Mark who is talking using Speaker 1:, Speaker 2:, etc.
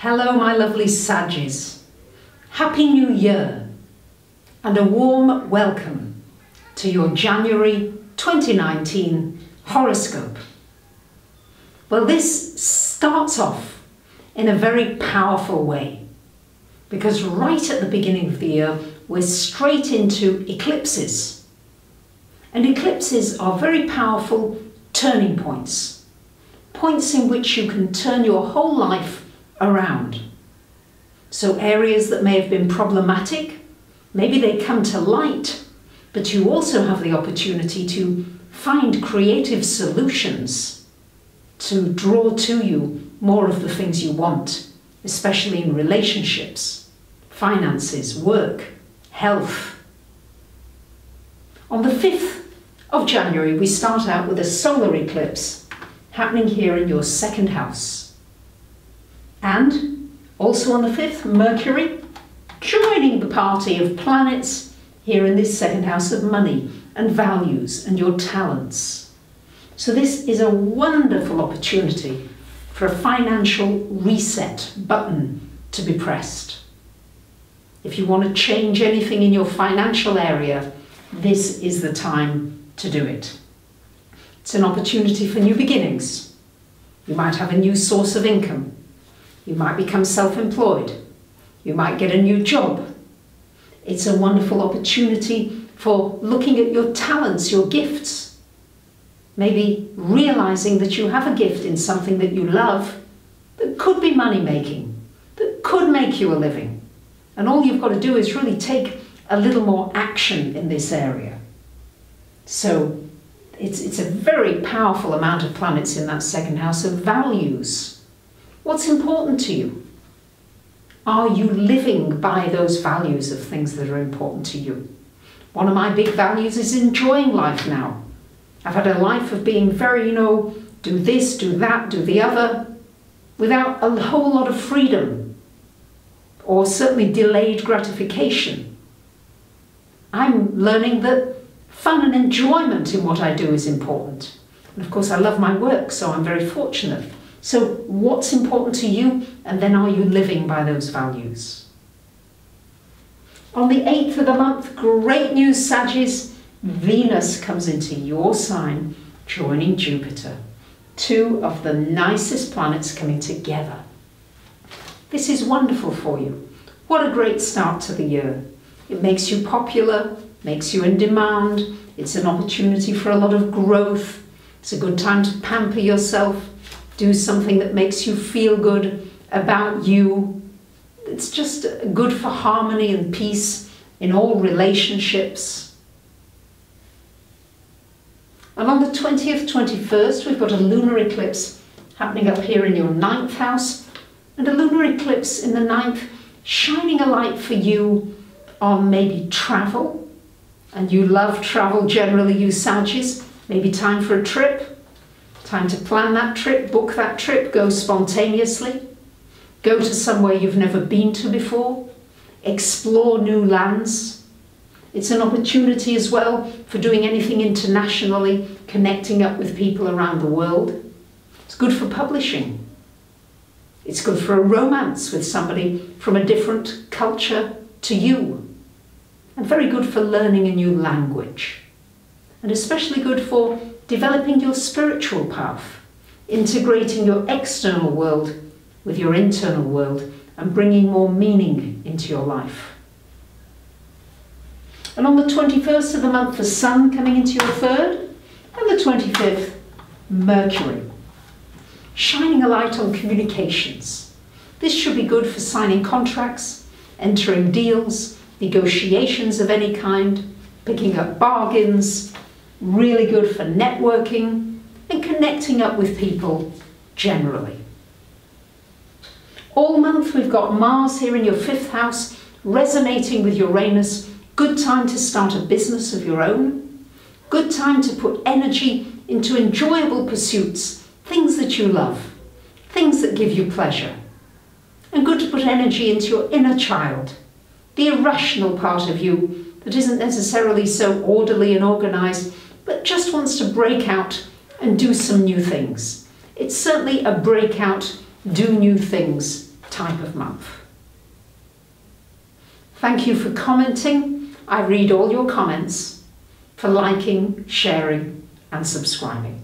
Speaker 1: Hello my lovely Saggies, Happy New Year and a warm welcome to your January 2019 horoscope. Well, this starts off in a very powerful way because right at the beginning of the year we're straight into eclipses, and eclipses are very powerful turning points, points in which you can turn your whole life around. So areas that may have been problematic, maybe they come to light, but you also have the opportunity to find creative solutions to draw to you more of the things you want, especially in relationships, finances, work, health. On the 5th of January, we start out with a solar eclipse happening here in your second house. And also on the 5th, Mercury joining the party of planets here in this second house of money and values and your talents. So this is a wonderful opportunity for a financial reset button to be pressed. If you want to change anything in your financial area, this is the time to do it. It's an opportunity for new beginnings. You might have a new source of income. You might become self-employed. You might get a new job. It's a wonderful opportunity for looking at your talents, your gifts. Maybe realizing that you have a gift in something that you love that could be money-making, that could make you a living. And all you've got to do is really take a little more action in this area. So it's a very powerful amount of planets in that second house of values. What's important to you? Are you living by those values of things that are important to you? One of my big values is enjoying life now. I've had a life of being very, do this, do that, do the other, without a whole lot of freedom, or certainly delayed gratification. I'm learning that fun and enjoyment in what I do is important. And of course, I love my work, so I'm very fortunate. So what's important to you, and then are you living by those values? On the 8th of the month, great news, Saggies, Venus comes into your sign, joining Jupiter. Two of the nicest planets coming together. This is wonderful for you. What a great start to the year. It makes you popular, makes you in demand. It's an opportunity for a lot of growth. It's a good time to pamper yourself. Do something that makes you feel good about you. It's just good for harmony and peace in all relationships. And on the 20th, 21st, we've got a lunar eclipse happening up here in your 9th house, and a lunar eclipse in the 9th, shining a light for you on maybe travel. And you love travel generally, you Saggies. Maybe time for a trip. Time to plan that trip, book that trip, go spontaneously. Go to somewhere you've never been to before. Explore new lands. It's an opportunity as well for doing anything internationally, connecting up with people around the world. It's good for publishing. It's good for a romance with somebody from a different culture to you. And very good for learning a new language. And especially good for developing your spiritual path, integrating your external world with your internal world and bringing more meaning into your life. And on the 21st of the month, the Sun coming into your 3rd, and the 25th, Mercury, shining a light on communications. This should be good for signing contracts, entering deals, negotiations of any kind, picking up bargains, really good for networking and connecting up with people generally. All month we've got Mars here in your 5th house, resonating with Uranus. Good time to start a business of your own. Good time to put energy into enjoyable pursuits, things that you love, things that give you pleasure. And good to put energy into your inner child, the irrational part of you that isn't necessarily so orderly and organized, but just wants to break out and do some new things. It's certainly a breakout, do new things type of month. Thank you for commenting. I read all your comments, for liking, sharing and subscribing.